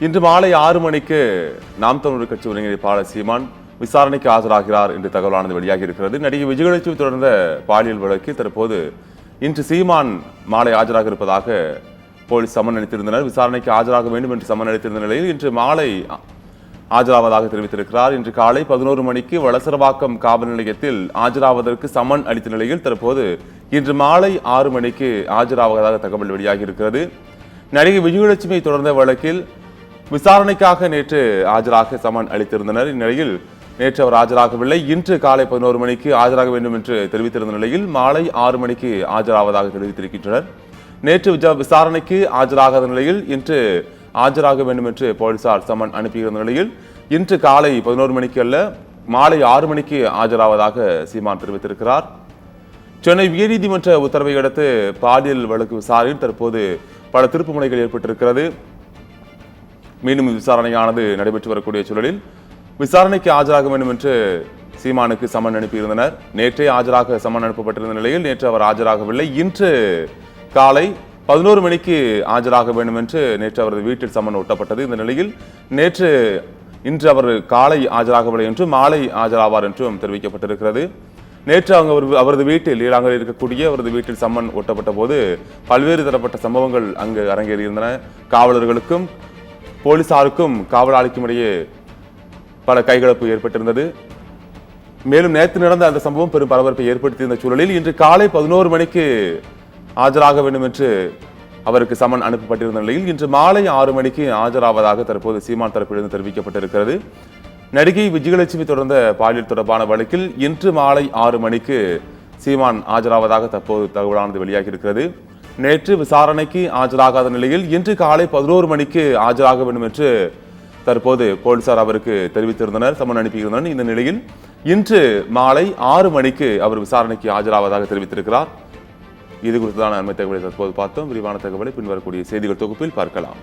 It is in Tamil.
இன்று மாலை 6 மணிக்கு நாம் தமிழர் கட்சி ஒருங்கிணைப்பாளர் சீமான் விசாரணைக்கு ஆஜராகிறார் என்று தகவலானது வெளியாகி இருக்கிறது. நடிகை விஜயலட்சுமி தொடர்ந்த பாலியல் வழக்கில் தற்போது இன்று சீமான் மாலை ஆஜராக இருப்பதாக போலீஸ் சம்மன் அளித்திருந்தனர். விசாரணைக்கு ஆஜராக வேண்டும் என்று சம்மன் அளித்திருந்த நிலையில் இன்று மாலை ஆஜராவதாக தெரிவித்திருக்கிறார். இன்று காலை 11 மணிக்கு வளசரவாக்கம் காவல் நிலையத்தில் ஆஜராவதற்கு சம்மன் அளித்த நிலையில் தற்போது இன்று மாலை 6 மணிக்கு ஆஜராவதாக தகவல் வெளியாகி இருக்கிறது. நடிகை விஜயலட்சுமி தொடர்ந்த வழக்கில் விசாரணைக்காக நேற்று ஆஜராக சம்மன் அளித்திருந்தனர். இந்நிலையில் நேற்று அவர் ஆஜராகவில்லை. இன்று காலை 11 மணிக்கு ஆஜராக வேண்டும் என்று தெரிவித்திருந்த நிலையில் மாலை 6 மணிக்கு ஆஜராவதாக தெரிவித்திருக்கின்றனர். நேற்று விசாரணைக்கு ஆஜராகாத நிலையில் இன்று ஆஜராக வேண்டும் என்று போலீசார் சம்மன் அனுப்பியிருந்த நிலையில் இன்று காலை 11 மணிக்கு அல்ல மாலை 6 மணிக்கு ஆஜராவதாக சீமான் தெரிவித்திருக்கிறார். சென்னை உயர்நீதிமன்ற உத்தரவை அடுத்து பாலியல் வழக்கு விசாரணையில் தற்போது பல திருப்பு முனைகள் ஏற்பட்டிருக்கிறது. மீண்டும் விசாரணையானது நடைபெற்று வரக்கூடிய சூழலில் விசாரணைக்கு ஆஜராக வேண்டும் என்று சீமானுக்கு சம்மன் அனுப்பியிருந்தனர். நேற்றே ஆஜராக சம்மன் அனுப்பப்பட்டிருந்த நிலையில் நேற்று அவர் ஆஜராகவில்லை. இன்று காலை 11 மணிக்கு ஆஜராக வேண்டும் என்று நேற்று அவரது வீட்டில் சம்மன் ஒட்டப்பட்டது. இந்த நிலையில் இன்று அவர் காலை ஆஜராகவில்லை என்றும் மாலை ஆஜராவார் என்றும் தெரிவிக்கப்பட்டிருக்கிறது. நேற்று அவரது வீட்டில் ஈழாங்கல் இருக்கக்கூடிய அவரது வீட்டில் சம்மன் ஒட்டப்பட்ட போது பல்வேறு தரப்பட்ட சம்பவங்கள் அங்கு அரங்கேறியிருந்தன. காவலர்களுக்கும் போலீசாருக்கும் காவலாளிக்கும் இடையே பல கைகலப்பு ஏற்பட்டிருந்தது. மேலும் நேற்று நடந்த அந்த சம்பவம் பெரும் பரபரப்பை ஏற்படுத்தியிருந்த சூழலில் இன்று காலை 11 மணிக்கு ஆஜராக வேண்டும் என்று அவருக்கு சம்மன் அனுப்பப்பட்டிருந்த நிலையில் இன்று மாலை 6 மணிக்கு ஆஜராவதாக தற்போது சீமான் தரப்பிலிருந்து தெரிவிக்கப்பட்டிருக்கிறது. நடிகை விஜயலட்சுமி தொடர்ந்த பாலியல் தொடர்பான வழக்கில் இன்று மாலை 6 மணிக்கு சீமான் ஆஜராவதாக தற்போது தகவலானது வெளியாகி இருக்கிறது. நேற்று விசாரணைக்கு ஆஜராகாத நிலையில் இன்று காலை 11 மணிக்கு ஆஜராக வேண்டும் என்று தற்போது போலீசார் அவருக்கு தெரிவித்திருந்தனர், சம்மன் அனுப்பியிருந்தனர். இந்த நிலையில் இன்று மாலை 6 மணிக்கு அவர் விசாரணைக்கு ஆஜராவதாக தெரிவித்திருக்கிறார். இது குறித்தான அண்மை தகவலை தற்போது பார்த்தோம். விரிவான தகவலை பின்வரக்கூடிய செய்திகள் தொகுப்பில் பார்க்கலாம்.